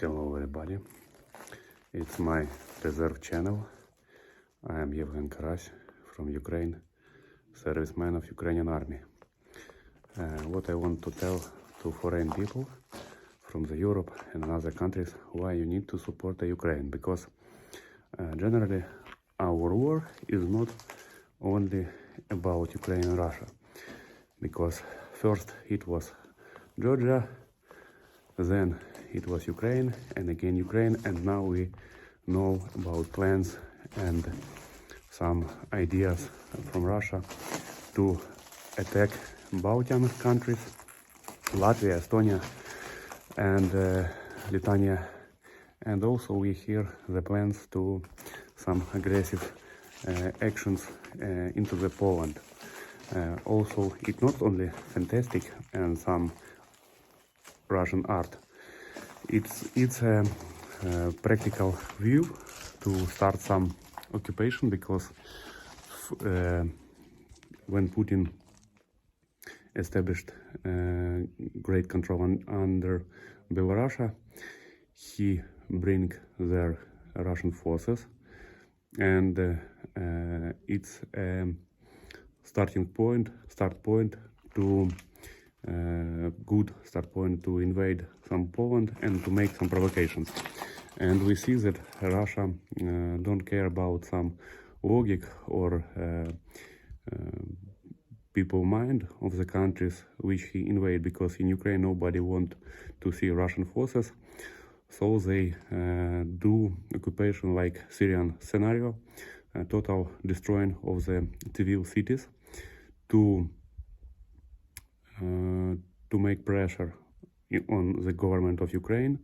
Hello everybody, it's my reserve channel. I am Yevgen Karas from Ukraine, serviceman of Ukrainian army. What I want to tell to foreign people from the Europe and other countries, why you need to support the Ukraine, because generally our war is not only about Ukraine and Russia, because first it was Georgia, then it was Ukraine, and again Ukraine, and now we know about plans and some ideas from Russia to attack Balkan countries, Latvia, Estonia, and Lithuania, and also we hear the plans to some aggressive actions into the Poland. Also, it's not only fantastic and some Russian art. It's a practical view to start some occupation, because when Putin established great control under Belarus, he bring their Russian forces, and it's a start point to good start point to invade some Poland and to make some provocations. And we see that Russia don't care about some logic or people mind of the countries which he invade, because in Ukraine nobody want to see Russian forces, so they do occupation like Syrian scenario, total destroying of the civil cities to make pressure on the government of Ukraine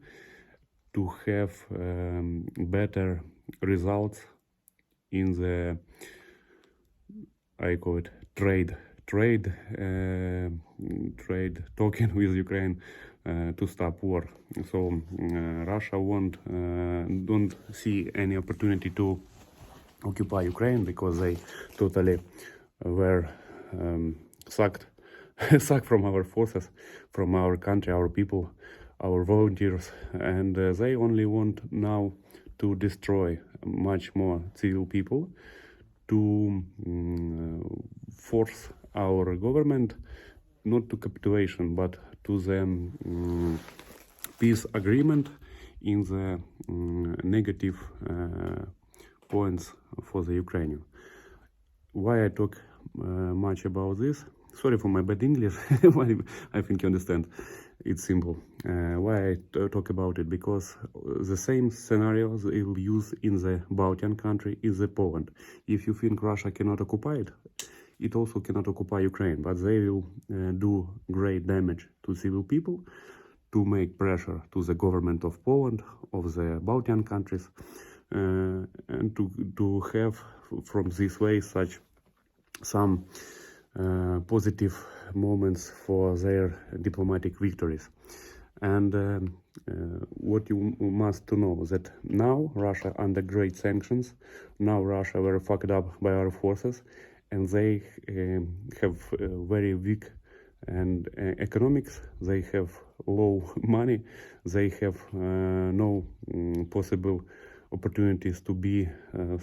to have better results in the, I call it trade talking with Ukraine to stop war. So Russia don't see any opportunity to occupy Ukraine, because they totally were sucked from our forces, from our country, our people, our volunteers, and they only want now to destroy much more civil people, to force our government not to capitulation but to the peace agreement in the negative points for the Ukrainian. Why I talk much about this? Sorry for my bad English, I think you understand. It's simple. Why I talk about it? Because the same scenarios they will use in the Balkan country is the Poland. If you think Russia cannot occupy it, it also cannot occupy Ukraine, but they will do great damage to civil people to make pressure to the government of Poland, of the Balkan countries, and to have from this way such some positive moments for their diplomatic victories. And what you must to know, that now Russia under great sanctions, now Russia very fucked up by our forces, and they have very weak and economics, they have low money, they have no possible opportunities to be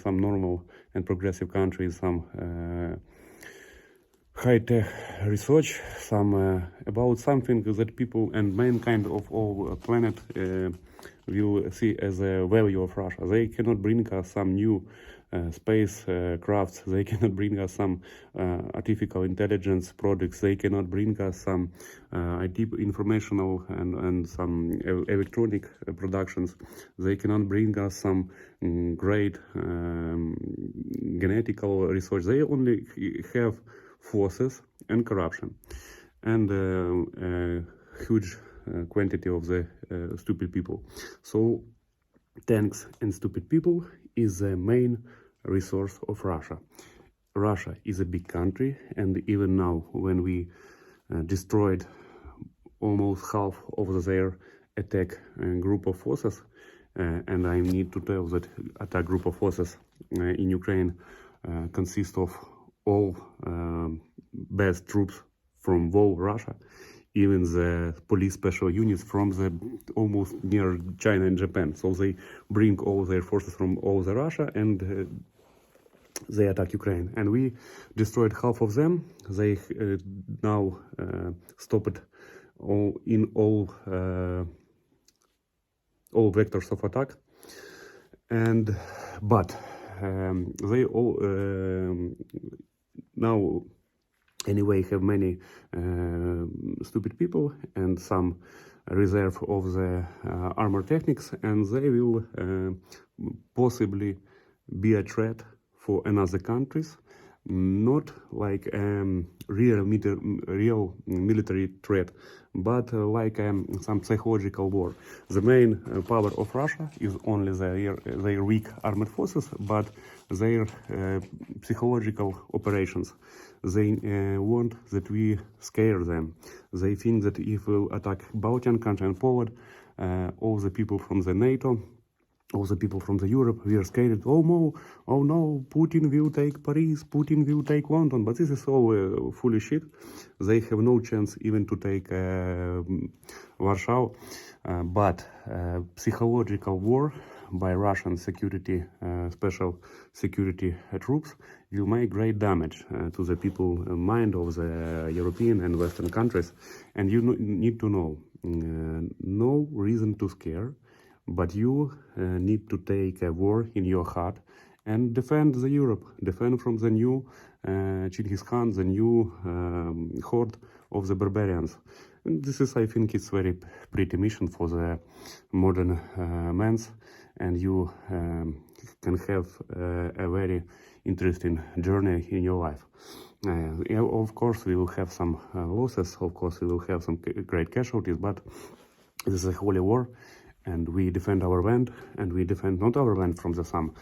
some normal and progressive countries, some high-tech research, some about something that people and mankind of all planet will see as a value of Russia. They cannot bring us some new space crafts, they cannot bring us some artificial intelligence products, they cannot bring us some IT informational and some electronic productions, they cannot bring us some great genetical research. They only have forces and corruption and huge quantity of the stupid people. So tanks and stupid people is the main resource of Russia. Russia is a big country, and even now when we destroyed almost half of their attack group of forces, and I need to tell that attack group of forces in Ukraine consists of all best troops from whole Russia. even the police special units from the almost near China and Japan. So they bring all their forces from all the Russia and they attack Ukraine. And we destroyed half of them. They now stopped all vectors of attack. And but they all now anyway have many stupid people and some reserve of the armor techniques, and they will possibly be a threat for another countries, not like real military threat, but like some psychological war. The main power of Russia is only their weak armed forces, but their psychological operations. They want that we scare them. They think that if we attack Balkan country and Poland, all the people from the NATO, all the people from the Europe, we are scared. Oh no, Putin will take Paris, Putin will take London. But this is all foolish shit. They have no chance even to take Warsaw. But psychological war by Russian security, special security troops will make great damage to the people mind of the European and Western countries. And you need to know, no reason to scare, but you need to take a war in your heart and defend the Europe, defend from the new Genghis Khan, the new horde of the barbarians. And this is, I think, it's very pretty mission for the modern men's, and you can have a very interesting journey in your life. Of course, we will have some losses, of course, we will have some great casualties, but this is a holy war. And we defend our land, and we defend not our land from some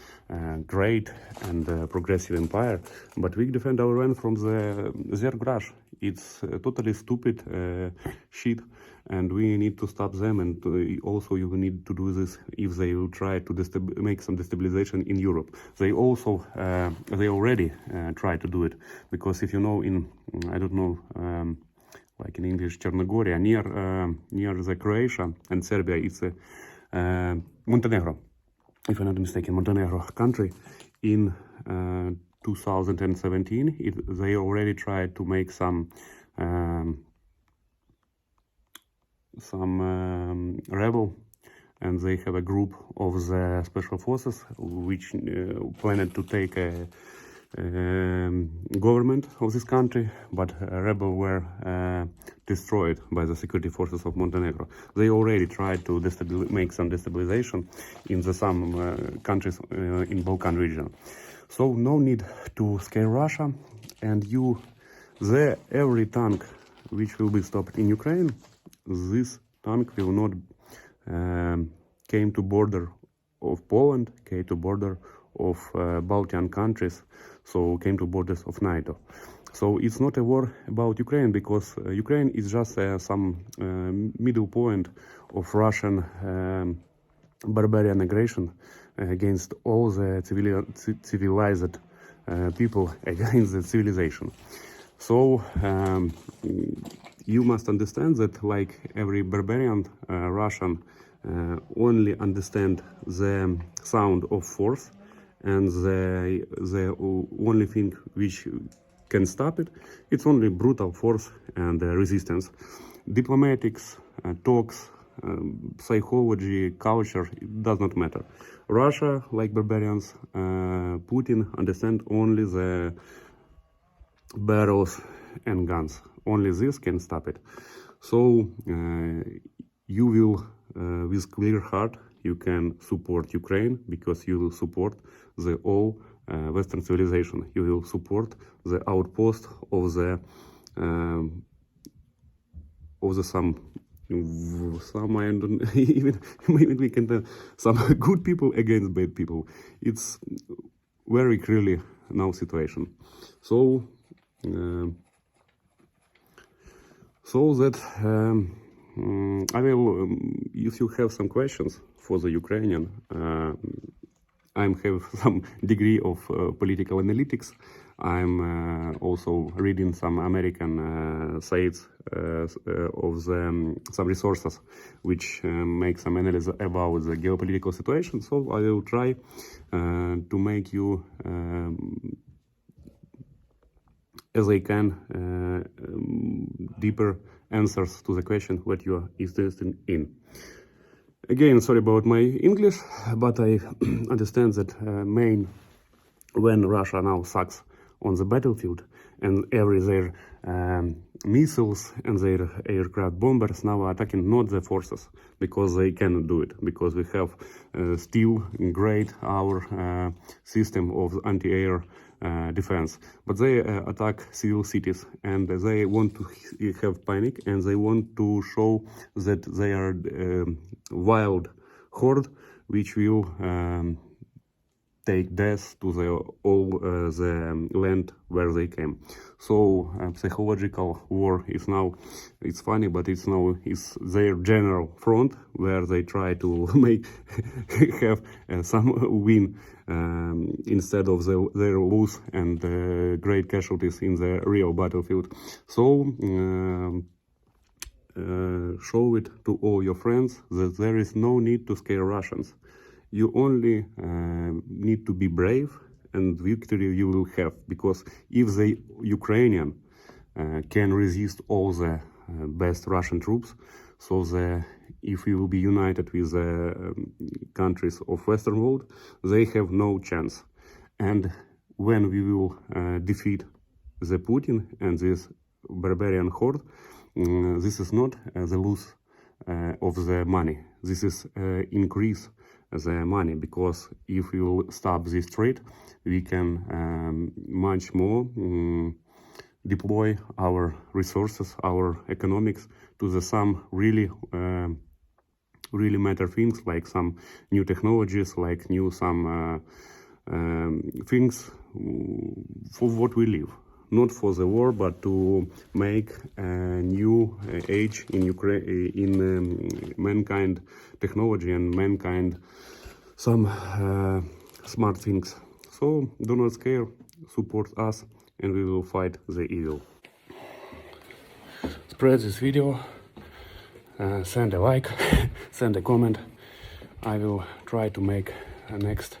great and progressive empire, but we defend our land from the Zerg. It's totally stupid shit, and we need to stop them. And also, you need to do this if they will try to make some destabilization in Europe. They also they already try to do it, because if you know, in I don't know. Like in English, Chernogoria, near the Croatia and Serbia, it's Montenegro, if I'm not mistaken, Montenegro country. In 2017, they already tried to make some rebel, and they have a group of the special forces which planned to take a government of this country, but rebels were destroyed by the security forces of Montenegro. They already tried to make some destabilization in some countries in Balkan region. So no need to scare Russia, and every tank which will be stopped in Ukraine, this tank will not came to border of Poland, came to border of Balkan countries, so came to borders of NATO. So it's not a war about Ukraine, because Ukraine is just some middle point of Russian barbarian aggression against all the civilized people, against the civilization. So you must understand that, like every barbarian Russian only understand the sound of force, and the only thing which can stop it, it's only brutal force and resistance. Diplomatics, talks, psychology, culture, it does not matter. Russia, like barbarians, Putin understand only the barrels and guns. Only this can stop it. So you will, with clear heart, you can support Ukraine, because you will support the all Western civilization. You will support the outpost of the some I don't even maybe we can tell some good people against bad people. It's very clearly now situation. So that I will, if you have some questions for the Ukrainian, I have some degree of political analytics. I'm also reading some American sites of some resources which make some analysis about the geopolitical situation. So I will try to make you as I can deeper answers to the question what you are interested in. Again, sorry about my English, but I understand that when Russia now sucks on the battlefield and their missiles and their aircraft bombers now are attacking not the forces because they cannot do it, because we have still great our system of anti-air defense, but they attack civil cities and they want to have panic and they want to show that they are wild horde which will take death to all the land where they came. So psychological war is now, it's funny, but it's their general front where they try to make have some win instead of their lose and great casualties in the real battlefield. So show it to all your friends that there is no need to scare Russians. You only need to be brave, and victory you will have, because if the Ukrainian can resist all the best Russian troops, so if we will be united with the countries of Western world, they have no chance. And when we will defeat the Putin and this barbarian horde, this is not the loss of the money. This is increase the money, because if we will stop this trade, we can much more deploy our resources, our economics to the some really matter things, like some new technologies, like new some things for what we live. Not for the war, but to make a new age in Ukraine, in mankind technology and mankind some smart things. So do not scare, support us, and we will fight the evil. Spread this video, send a like, send a comment. I will try to make a next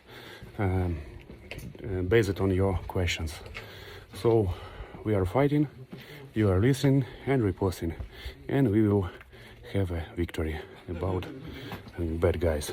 based on your questions. So we are fighting, you are listening and reposting, and we will have a victory about bad guys.